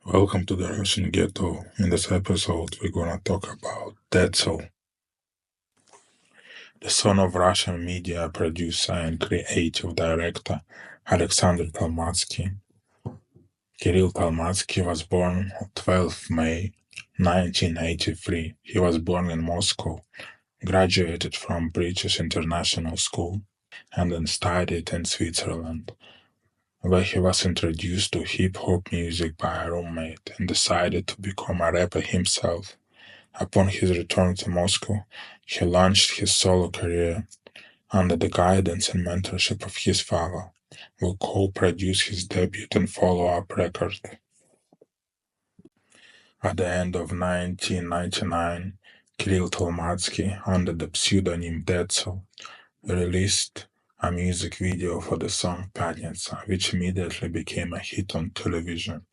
Welcome to the Russian Ghetto. In this episode, we're gonna talk about Decl, the son of Russian media producer and creative director Alexander Kalmatsky. Kirill Kalmatsky was born on 12 May 1983. He was born in Moscow, graduated from British International School, and then studied in Switzerland, where he was introduced to hip-hop music by a roommate and decided to become a rapper himself. Upon his return to Moscow, he launched his solo career under the guidance and mentorship of his father, who co-produced his debut and follow-up record. At the end of 1999, Kirill Tolmatsky, under the pseudonym Decl, released a music video for the song Pятница, which immediately became a hit on television.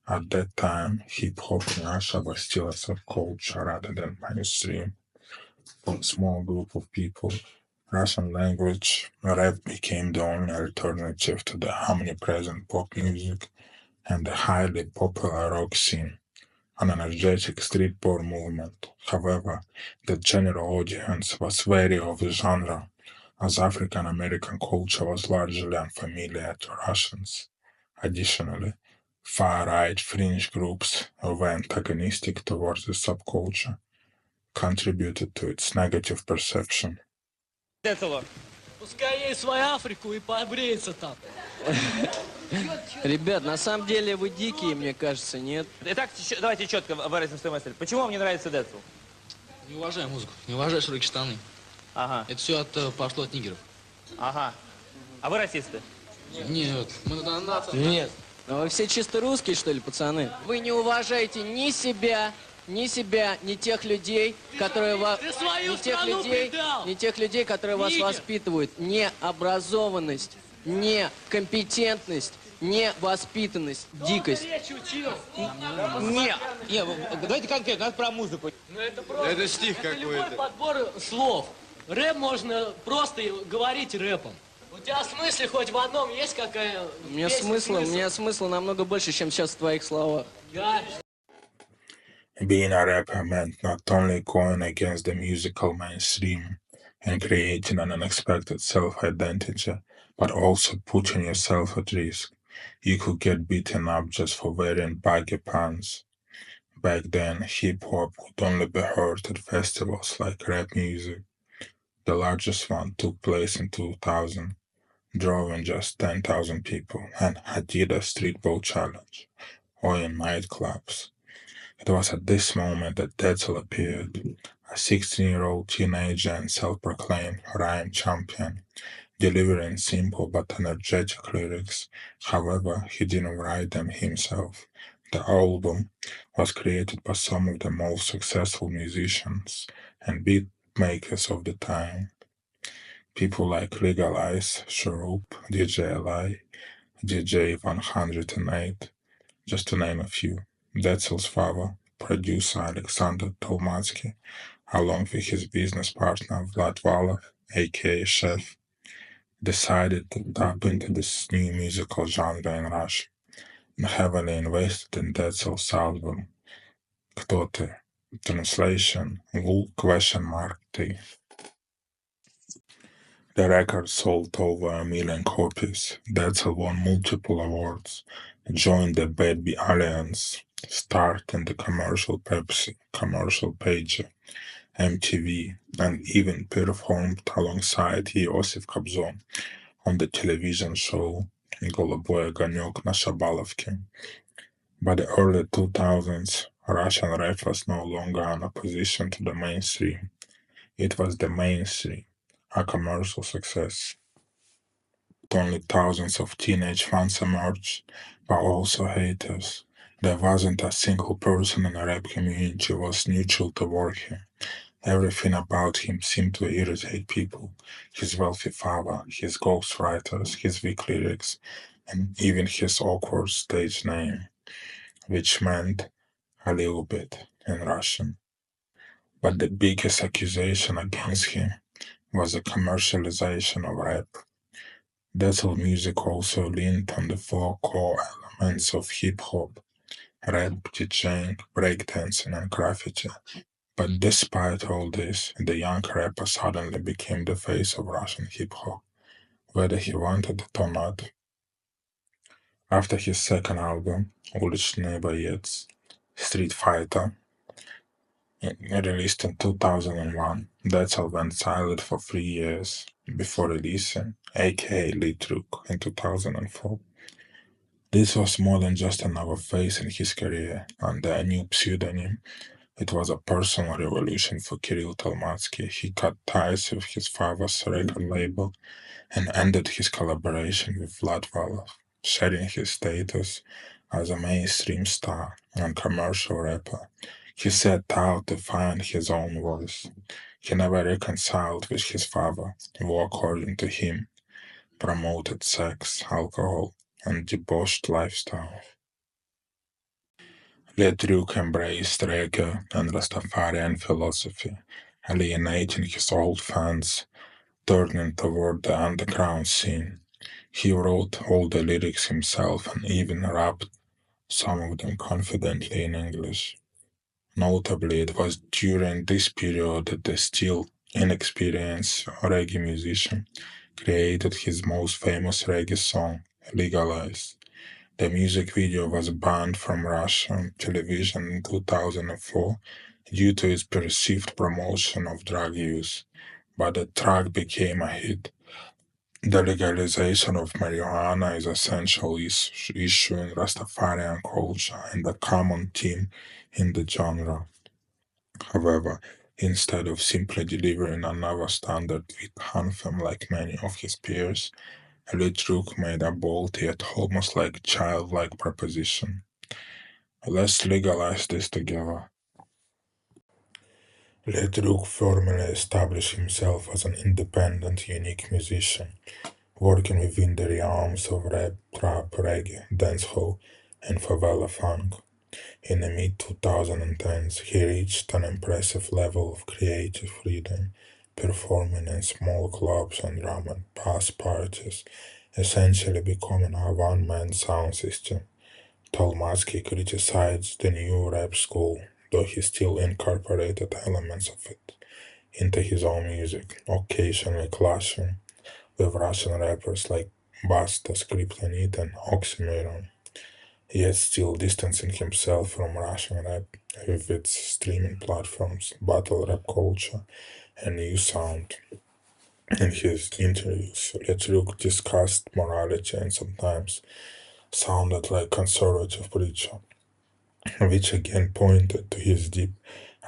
At that time, hip-hop in Russia was still a subculture rather than mainstream. For a small group of people, Russian language rap became the only alternative to the omnipresent pop music and the highly popular rock scene, an energetic streetball movement. However, the general audience was wary of the genre, as African American culture was largely unfamiliar to Russians. Additionally, far-right fringe groups were antagonistic towards the subculture, contributed to its negative perception. Этого. Пускай ей свою Африку и побреется там. Ребят, на самом деле вы дикие, мне кажется, нет? Итак, давайте четко выразим свою мысль. Почему вам не нравится Decl? Не уважаю музыку, не уважаю широкие штаны. Ага, Это все пошло от нигеров. ага. А вы расисты? Нет, мы нация. Нет. А вы все чисто русские, что ли, пацаны? Вы не уважаете ни себя, ни тех людей, которые вас... Ты свою страну предал! Не тех людей, которые вас Нигер! воспитывают. Необразованность, некомпетентность, невоспитанность, дикость. Речь учил. Нет. Не, давайте конкретно, это про музыку. Ну это просто... Это стих любой какой-то. подбор слов. Рэп можно просто говорить рэпом. У тебя смысл хоть в одном есть какая У меня смысла намного больше, чем сейчас в твоих словах. Да. Being a rapper meant not only going against the musical mainstream and creating an unexpected self-identity, but also putting yourself at risk. You could get beaten up just for wearing baggy pants. Back then, hip-hop could only be heard at festivals like rap music. The largest one took place in 2000, drawing just 10,000 people, and Adidas Streetball Challenge, or in nightclubs. It was at this moment that Decl appeared, a 16-year-old teenager and self-proclaimed rhyme champion, delivering simple but energetic lyrics. However, he didn't write them himself. The album was created by some of the most successful musicians and beat makers of the time. People like Legalize, Sharoop, DJ Li, DJ 108, just to name a few. Decl's father, producer Alexander Tolmatsky, along with his business partner Vlad Valov, aka Chef, decided to tap into this new musical genre in Russia and heavily invested in Decl's album Кто ты? Translation, Who? Ты. The record sold over 1 million copies. Decl won multiple awards, joined the Baby Alliance, starred in the commercial Pepsi, commercial Pager, MTV, and even performed alongside Iosif Kobzon on the television show Голубой огонек на Шабаловке. By the early 2000s, Russian rap was no longer an opposition to the mainstream. It was the mainstream, a commercial success. Not only thousands of teenage fans emerged, but also haters. There wasn't a single person in the rap community who was neutral toward him. Everything about him seemed to irritate people. His wealthy father, his ghostwriters, his weak lyrics, and even his awkward stage name, which meant a little bit in Russian. But the biggest accusation against him was the commercialization of rap. Decl music also leaned on the four core elements of hip hop: rap, DJing, breakdancing, and graffiti. But despite all this, the young rapper suddenly became the face of Russian hip hop, whether he wanted it or not. After his second album, Уличные боец, Street Fighter, released in 2001, Decl went silent for 3 years before releasing aka Lee Truk in 2004. This was more than just another phase in his career under a new pseudonym. It was a personal revolution for Kirill Talmatsky. He cut ties with his father's record label and ended his collaboration with Vlad Valov, shedding his status as a mainstream star and commercial rapper. He set out to find his own voice. He never reconciled with his father, who, according to him, promoted sex, alcohol, and debauched lifestyle. Letruk embraced reggae and Rastafarian philosophy, alienating his old fans, turning toward the underground scene. He wrote all the lyrics himself and even rapped some of them confidently in English. Notably, it was during this period that the still inexperienced reggae musician created his most famous reggae song, Legalize. The music video was banned from Russian television in 2004 due to its perceived promotion of drug use, but the track became a hit. The legalization of marijuana is an essential issue in Rastafarian culture and a common theme in the genre. However, instead of simply delivering another standard beat anthem like many of his peers, Litruk made a bold yet almost like childlike proposition. Let's legalize this together. Litruk firmly established himself as an independent, unique musician, working within the realms of rap, trap, reggae, dancehall, and favela funk. In the mid-2010s, he reached an impressive level of creative freedom, performing in small clubs and drum and bass parties, essentially becoming a one-man sound system. Tolmatsky criticized the new rap school, though he still incorporated elements of it into his own music, occasionally clashing with Russian rappers like Basta, Skriptonit, and Oxymoron, yet still distancing himself from Russian rap with its streaming platforms, battle rap culture, and new sound. In his interviews, Letruk discussed morality and sometimes sounded like conservative preacher, which again pointed to his deep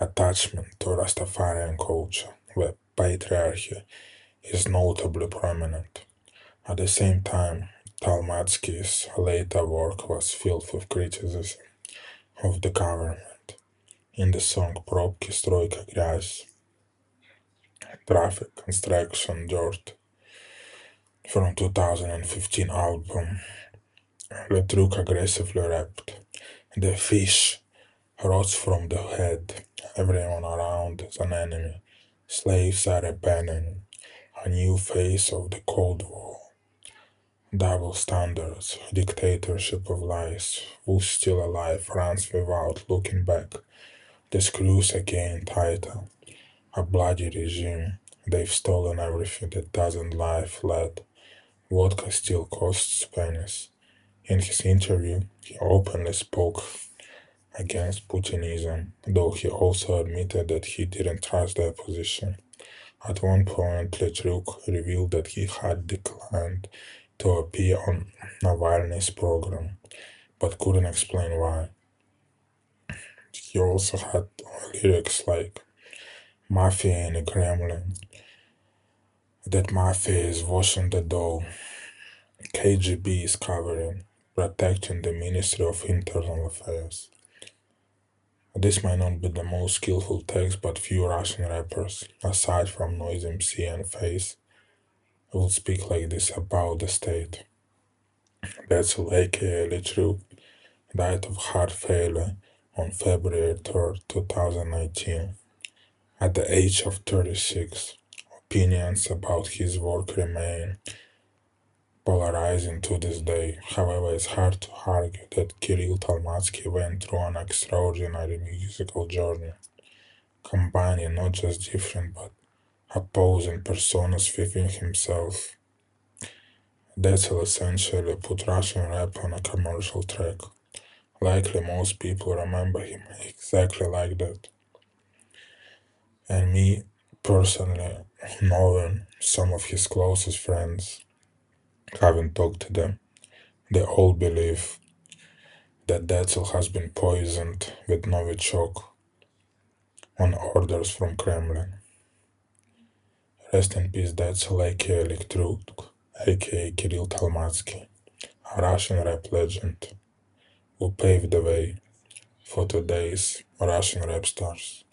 attachment to Rastafarian culture, where patriarchy is notably prominent. At the same time, Talmatsky's later work was filled with criticism of the government. In the song Probki Stroika Gryaz, Traffic, Construction, Dirt from 2015 album, Letruk aggressively rapped, "The fish rots from the head, everyone around is an enemy, slaves are abandoning, a new face of the Cold War. Double standards, dictatorship of lies, who's still alive runs without looking back. The screws again tighter. A bloody regime. They've stolen everything that doesn't lie flat. Vodka still costs pennies." In his interview, he openly spoke against Putinism, though he also admitted that he didn't trust the opposition. At one point, Letruk revealed that he had declined to appear on Navalny's program, but couldn't explain why. He also had lyrics like "Mafia in the Kremlin," "That mafia is washing the dough," "KGB is covering," "Protecting the Ministry of Internal Affairs." This might not be the most skillful text, but few Russian rappers, aside from Noise MC and Face, will speak like this about the state. Decl, aka Litruk, died of heart failure on February 3rd, 2019, at the age of 36. Opinions about his work remain polarizing to this day. However, it's hard to argue that Kirill Talmatsky went through an extraordinary musical journey, combining not just different but opposing personas within himself. Decl essentially put Russian rap on a commercial track. Likely most people remember him exactly like that. And me, personally, knowing some of his closest friends, having talked to them, they all believe that Decl has been poisoned with Novichok on orders from Kremlin. Rest in peace, Decl, aka Truk, aka Kirill Talmatsky, a Russian rap legend who paved the way for today's Russian rap stars.